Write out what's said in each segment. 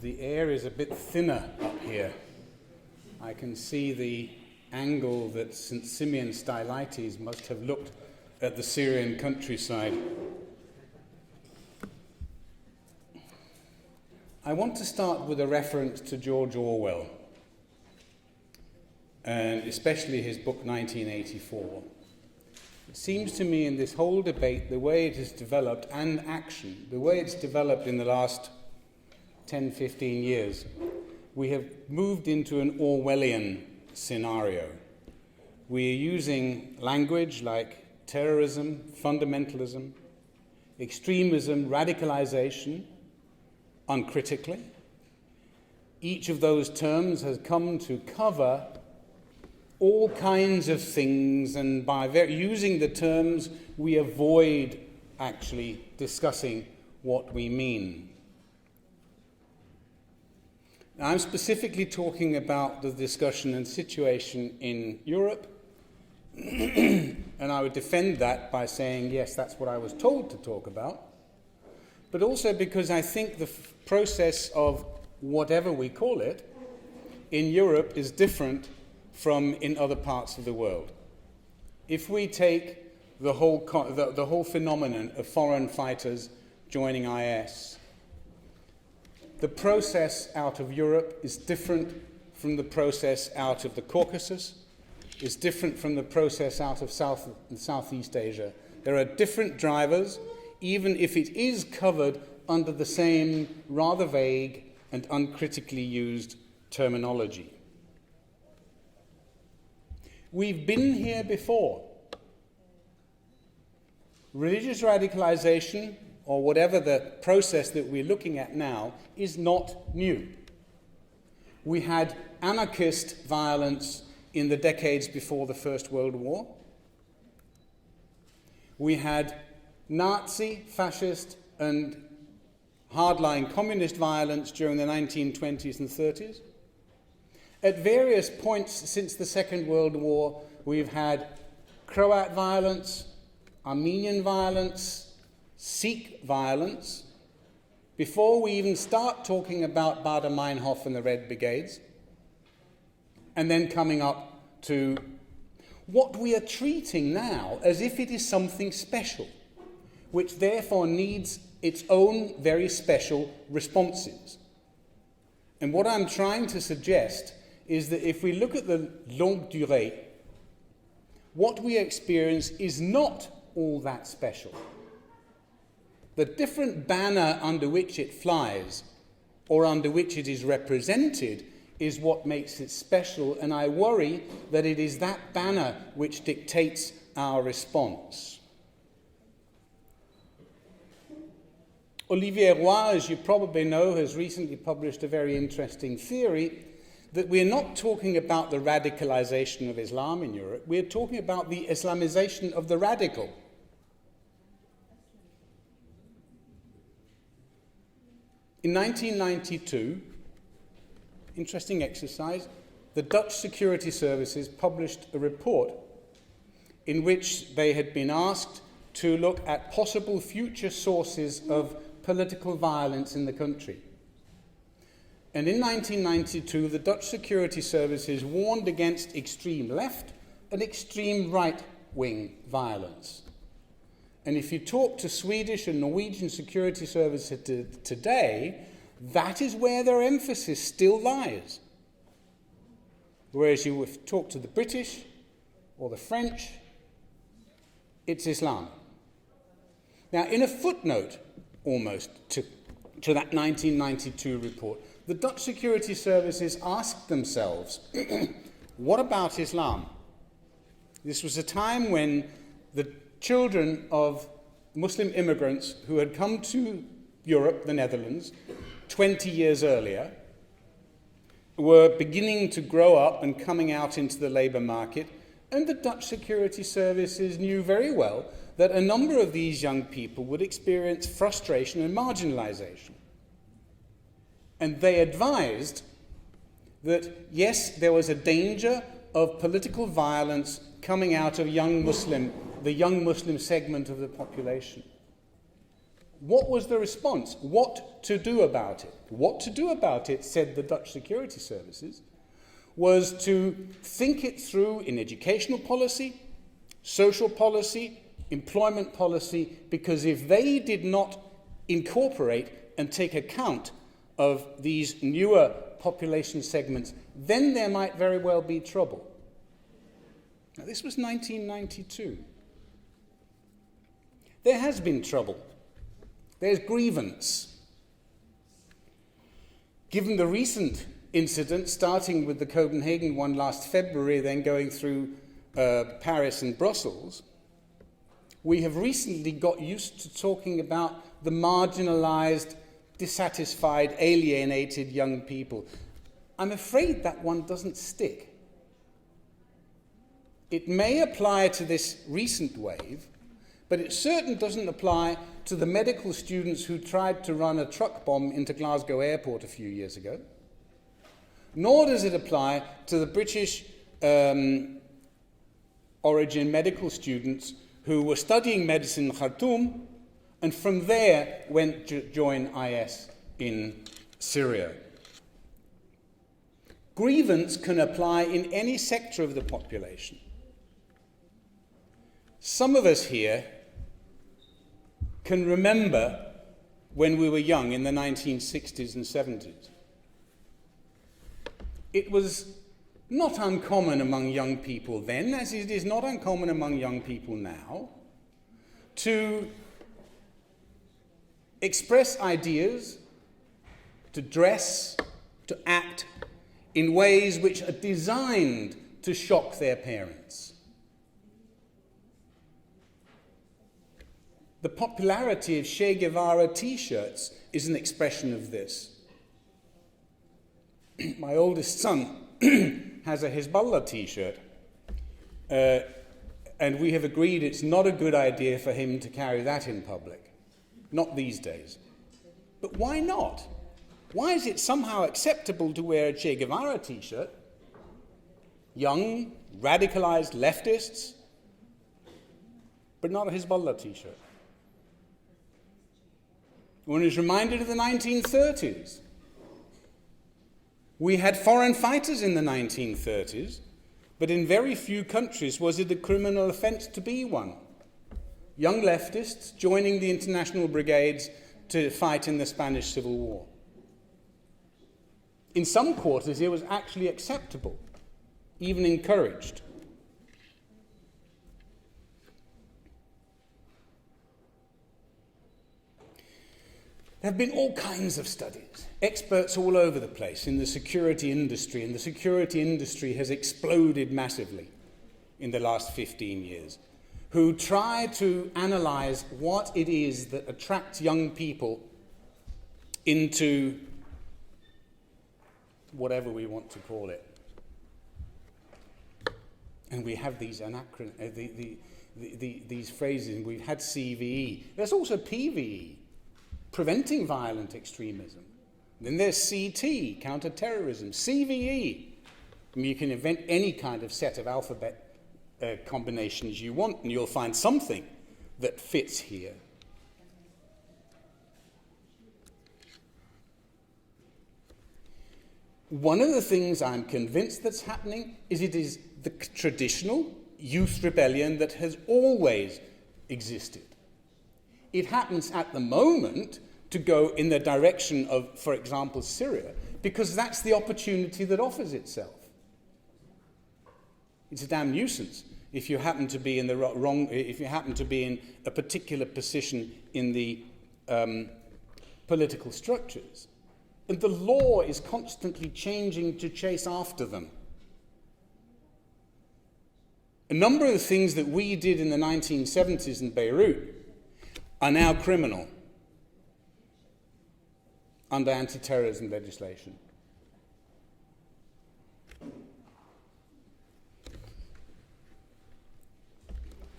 the air is a bit thinner up here. I can see the angle that St. Simeon Stylites must have looked at the Syrian countryside. I want to start with a reference to George Orwell, and especially his book 1984. It seems to me in this whole debate, the way it has developed, and action, the way it's developed in the last 10, 15 years, we have moved into an Orwellian scenario. We are using language like terrorism, fundamentalism, extremism, radicalization, uncritically. Each of those terms has come to cover all kinds of things, and by using the terms, we avoid actually discussing what we mean. Now, I'm specifically talking about the discussion and situation in Europe, and I would defend that by saying, yes, that's what I was told to talk about, but also because I think the process of whatever we call it in Europe is different from in other parts of the world. If we take the whole phenomenon of foreign fighters joining IS, the process out of Europe is different from the process out of the Caucasus, is different from the process out of South and Southeast Asia. There are different drivers, even if it is covered under the same rather vague and uncritically used terminology. We've been here before. Religious radicalization, or whatever the process that we're looking at now, is not new. We had anarchist violence in the decades before the First World War. We had Nazi, fascist, and hardline communist violence during the 1920s and 30s. At various points since the Second World War, we've had Croat violence, Armenian violence, Sikh violence, before we even start talking about Baader-Meinhof and the Red Brigades, and then coming up to what we are treating now as if it is something special, which therefore needs its own very special responses. And what I'm trying to suggest is that if we look at the longue durée, what we experience is not all that special. The different banner under which it flies, or under which it is represented, is what makes it special, and I worry that it is that banner which dictates our response. Olivier Roy, as you probably know, has recently published a very interesting theory that we're not talking about the radicalization of Islam in Europe, we're talking about the Islamization of the radical. In 1992, interesting exercise, the Dutch security services published a report in which they had been asked to look at possible future sources of political violence in the country. And in 1992, the Dutch security services warned against extreme left and extreme right-wing violence. And if you talk to Swedish and Norwegian security services today, that is where their emphasis still lies. Whereas you talk to the British or the French, it's Islam. Now, in a footnote almost to that 1992 report, the Dutch security services asked themselves, what about Islam? This was a time when the children of Muslim immigrants who had come to Europe, the Netherlands, 20 years earlier, were beginning to grow up and coming out into the labour market, and the Dutch security services knew very well that a number of these young people would experience frustration and marginalisation. And they advised that, yes, there was a danger of political violence coming out of the young Muslim segment of the population. What was the response? What to do about it? What to do about it, said the Dutch security services, was to think it through in educational policy, social policy, employment policy, because if they did not incorporate and take account of these newer population segments, then there might very well be trouble. Now, this was 1992. There has been trouble. There's grievance. Given the recent incident, starting with the Copenhagen one last February, then going through Paris and Brussels, we have recently got used to talking about the marginalized, dissatisfied, alienated young people. I'm afraid that one doesn't stick. It may apply to this recent wave, but it certainly doesn't apply to the medical students who tried to run a truck bomb into Glasgow airport a few years ago, nor does it apply to the British origin medical students who were studying medicine in Khartoum and from there went to join IS in Syria. Grievance can apply in any sector of the population. Some of us here can remember when we were young in the 1960s and 70s. It was not uncommon among young people then, as it is not uncommon among young people now, to express ideas, to dress, to act in ways which are designed to shock their parents. The popularity of Che Guevara t-shirts is an expression of this. My oldest son has a Hezbollah t-shirt, and we have agreed it's not a good idea for him to carry that in public. Not these days. But why not? Why is it somehow acceptable to wear a Che Guevara t-shirt? Young, radicalized leftists, but not a Hezbollah t-shirt. One is reminded of the 1930s. We had foreign fighters in the 1930s, but in very few countries was it a criminal offence to be one. Young leftists joining the international brigades to fight in the Spanish Civil War. In some quarters, it was actually acceptable, even encouraged. There have been all kinds of studies, experts all over the place in the security industry, and the security industry has exploded massively in the last 15 years, who try to analyze what it is that attracts young people into whatever we want to call it. And we have these these phrases. We've had CVE. There's also PVE, preventing violent extremism. Then there's CT, counter-terrorism, CVE. I mean, you can invent any kind of set of alphabet combinations you want, and you'll find something that fits here. One of the things I'm convinced that's happening is it is the traditional youth rebellion that has always existed. It happens at the moment to go in the direction of, for example, Syria, because that's the opportunity that offers itself. It's a damn nuisance if you happen to be in the if you happen to be in a particular position in the political structures. And the law is constantly changing to chase after them. A number of the things that we did in the 1970s in Beirut are now criminal under anti-terrorism legislation.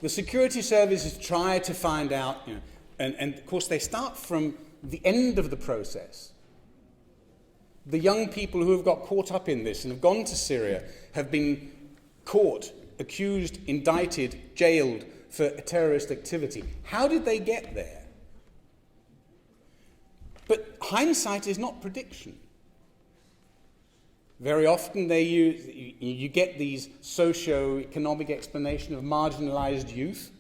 The security services try to find out, and of course they start from the end of the process. The young people who have got caught up in this and have gone to Syria have been caught, accused, indicted, jailed for terrorist activity. How did they get there? hindsight is not prediction. Very often you get these socio-economic explanation of marginalized youth.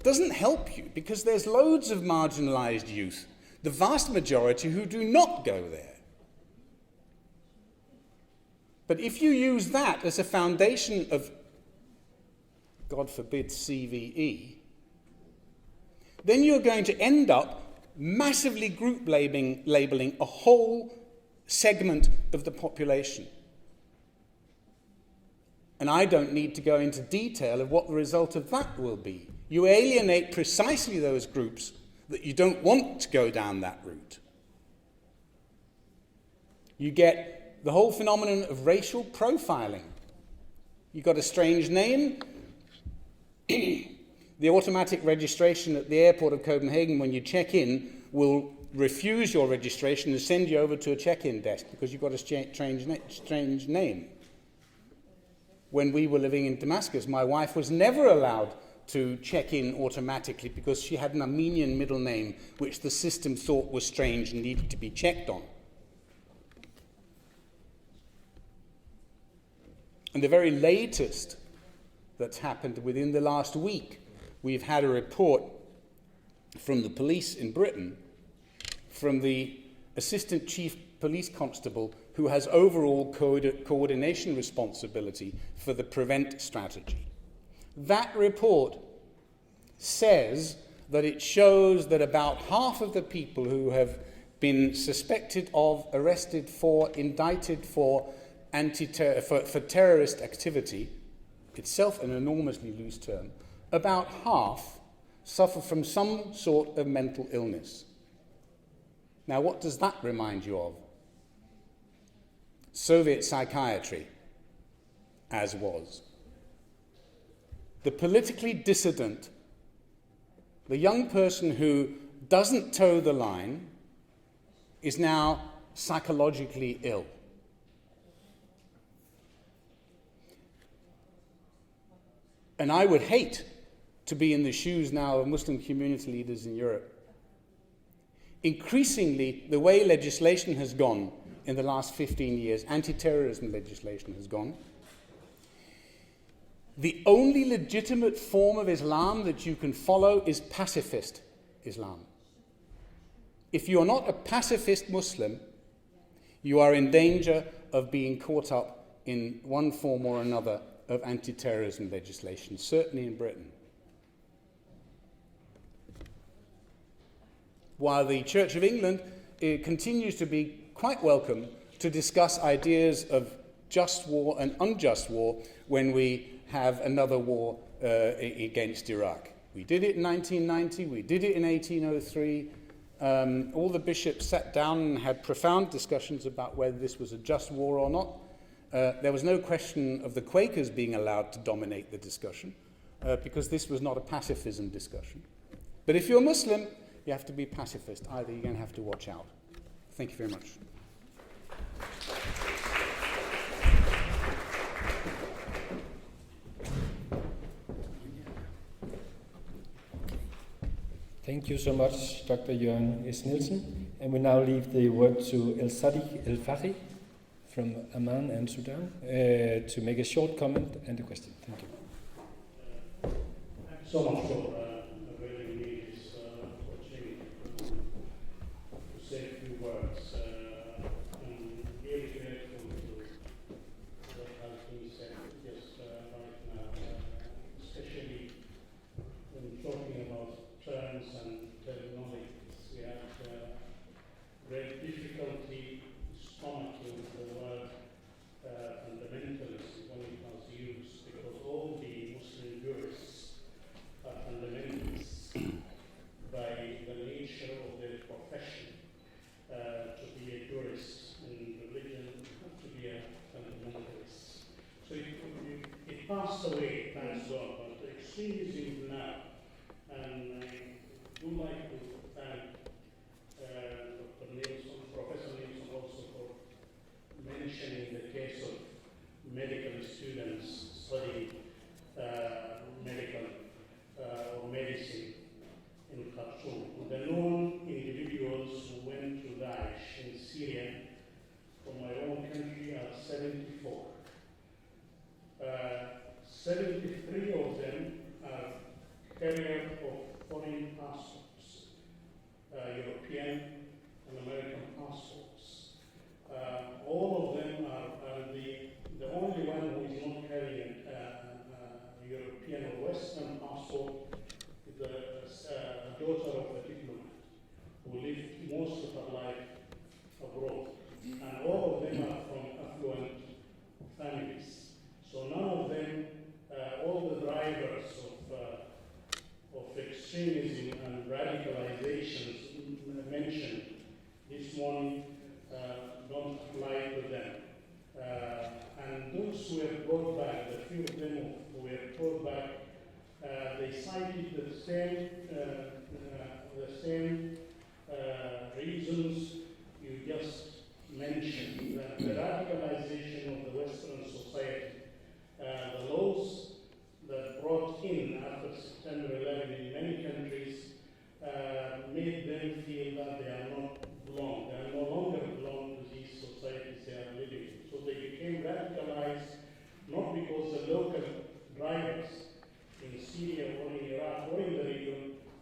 Doesn't help you, because there's loads of marginalized youth, the vast majority who do not go there. But if you use that as a foundation of, God forbid, CVE, then you're going to end up massively group labeling a whole segment of the population. And I don't need to go into detail of what the result of that will be. You alienate precisely those groups that you don't want to go down that route. You get the whole phenomenon of racial profiling. You've got a strange name. The automatic registration at the airport of Copenhagen when you check in will refuse your registration and send you over to a check-in desk because you've got a strange name. When we were living in Damascus, my wife was never allowed to check in automatically because she had an Armenian middle name which the system thought was strange and needed to be checked on. And the very latest that's happened within the last week, we've had a report from the police in Britain, from the Assistant Chief Police Constable who has overall coordination responsibility for the PREVENT strategy. That report says that it shows that about half of the people who have been suspected of, arrested for, indicted for terrorist activity, itself an enormously loose term, about half suffer from some sort of mental illness. Now, what does that remind you of? Soviet psychiatry, as was. The politically dissident, the young person who doesn't toe the line, is now psychologically ill. And I would hate to be in the shoes now of Muslim community leaders in Europe. Increasingly, the way legislation has gone in the last 15 years, anti-terrorism legislation has gone, the only legitimate form of Islam that you can follow is pacifist Islam. If you are not a pacifist Muslim, you are in danger of being caught up in one form or another of anti-terrorism legislation, certainly in Britain. While the Church of England continues to be quite welcome to discuss ideas of just war and unjust war when we have another war against Iraq. We did it in 1990, we did it in 1803. All the bishops sat down and had profound discussions about whether this was a just war or not. There was no question of the Quakers being allowed to dominate the discussion because this was not a pacifism discussion. But if you're Muslim, you have to be pacifist. Either you're going to have to watch out. Thank you very much. Thank you so much, Dr. Jørgen Nielsen. And we now leave the word to El Sadiq El Fahi from Amman and Sudan to make a short comment and a question. Thank you. Thanks so much for availing me this opportunity to say a few words. I'm really grateful to what has been said just right now, especially when talking about terms and terminologies. We have great difficulty stomaching the word fundamentalism when it was used, because all the Muslim jurists are fundamentalists by the nature of their profession. To be a jurist in religion, to be a fundamentalist. So it passed away, thanks God, but the extremism now. And I would like to thank Dr. Nielsen, Professor Nielsen, also for mentioning the case of medical students studying medical or medicine in Khartoum. The known individuals who went groups were brought back, the few of them who were brought back, they cited the same reasons you just mentioned, that the radicalization of the Western society, the laws that brought in after September 11 in many countries made them feel that they are not belong. They are no longer belong to these societies they are living in. So they became radicalized, not because the local drivers in Syria or in Iraq or in the region,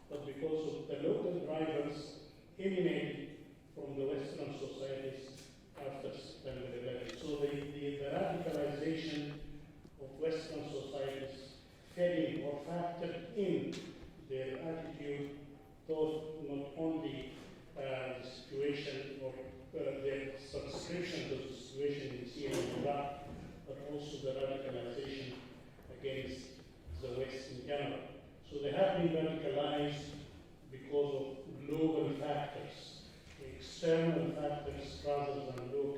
but because of the local drivers emanated from the Western societies after September 11. So the radicalization of Western societies fed in or factored in their attitude, thought not only the situation or their subscription to the situation in Syria and Iraq, but also the radicalization against the West in general. So they have been radicalized because of global factors, external factors rather than local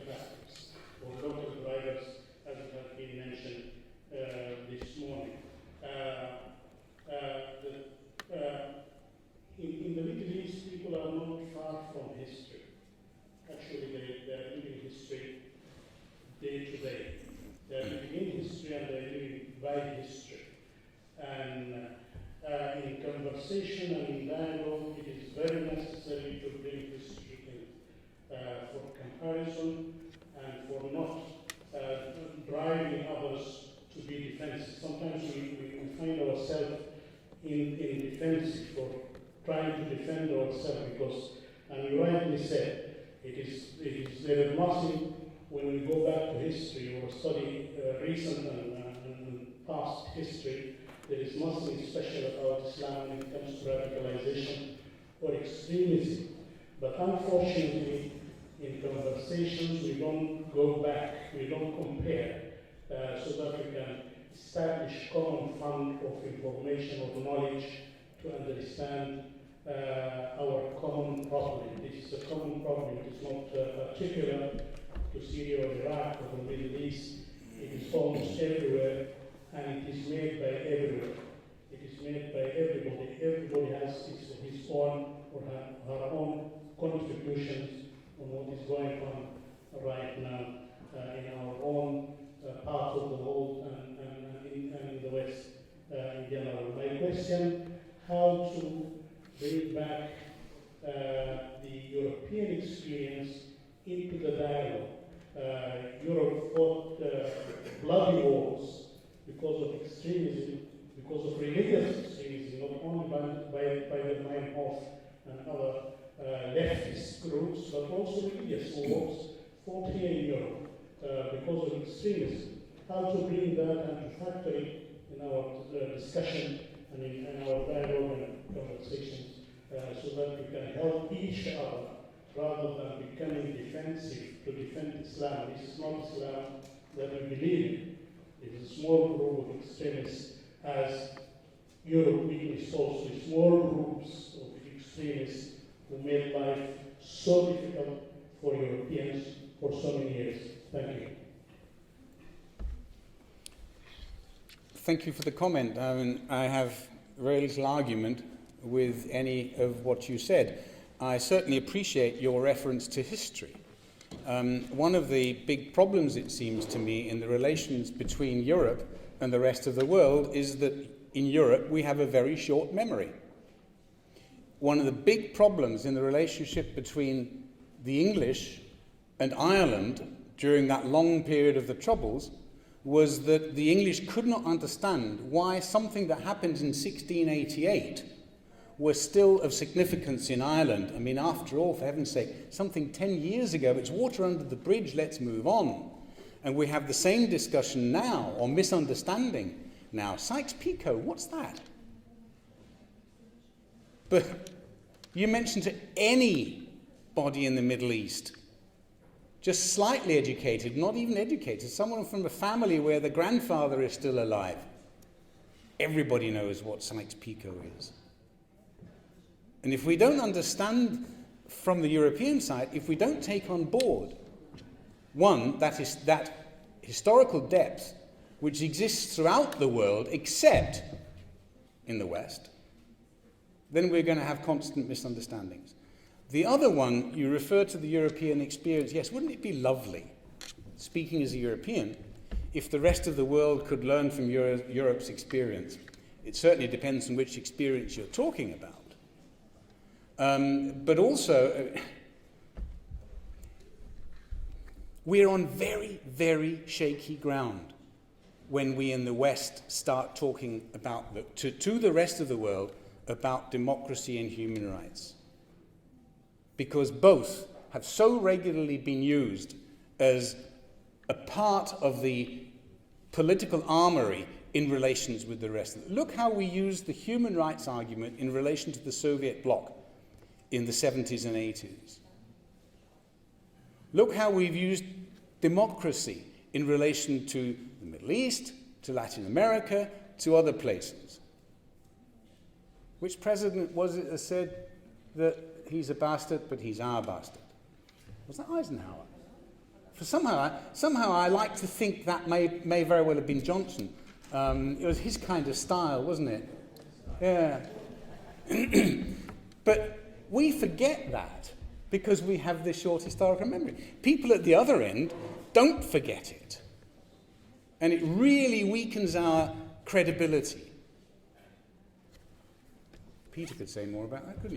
factors or local drivers, as it has been mentioned this morning. In the Middle East, people are not far from history. Actually, they are living history day to day. They are living in history and they are living by history. And in conversation and in dialogue, it is very necessary to bring history in for comparison and for not driving others to be defensive. Sometimes we find ourselves in defensive or trying to defend ourselves because, and you rightly said, there is nothing when we go back to history or study recent and past history. There is nothing special about Islam when it comes to radicalization or extremism. But unfortunately, in conversations, we don't go back, we don't compare, so that we can establish common fund of information or knowledge to understand our common problem. This is a common problem. It is not particular to Syria or Iraq or the Middle East. It is almost everywhere, and it is made by everywhere. It is made by everybody. Everybody has his own or her own contributions on what is going on right now in our own part of the world and in the West in general. My question, how to bring back the European experience into the dialogue. Europe fought bloody wars because of extremism, because of religious extremism, not only by the Meinhof and other leftist groups, but also religious wars fought here in Europe because of extremism. How to bring that and to factor it in our discussion and in our dialogue and conversations so that we can help each other rather than becoming defensive to defend Islam. This is not Islam that we believe in. It is a small group of extremists, as Europe is also small groups of extremists who made life so difficult for Europeans for so many years. Thank you. Thank you for the comment. I have very little argument with any of what you said. I certainly appreciate your reference to history. One of the big problems, it seems to me, in the relations between Europe and the rest of the world is that in Europe we have a very short memory. One of the big problems in the relationship between the English and Ireland during that long period of the Troubles was that the English could not understand why something that happened in 1688 was still of significance in Ireland. I mean, after all, for heaven's sake, something 10 years ago, it's water under the bridge, let's move on. And we have the same discussion now, or misunderstanding now. Sykes-Picot, what's that? But you mention to anybody in the Middle East, just slightly educated, not even educated, someone from a family where the grandfather is still alive, everybody knows what Sykes-Picot is. And if we don't understand from the European side, if we don't take on board one, that is that historical depth which exists throughout the world except in the West, then we're going to have constant misunderstandings. The other one, you refer to the European experience. Yes, wouldn't it be lovely, speaking as a European, if the rest of the world could learn from Europe's experience? It certainly depends on which experience you're talking about. But also, we're on very, very shaky ground when we in the West start talking about to the rest of the world about democracy and human rights. Because both have so regularly been used as a part of the political armory in relations with the rest of it. Look how we used the human rights argument in relation to the Soviet bloc in the 70s and 80s. Look how we've used democracy in relation to the Middle East, to Latin America, to other places. Which president was it that said that he's a bastard, but he's our bastard? Was that Eisenhower? For somehow I like to think that may very well have been Johnson. It was his kind of style, wasn't it? Yeah. But we forget that because we have this short historical memory. People at the other end don't forget it. And it really weakens our credibility. Peter could say more about that, couldn't he?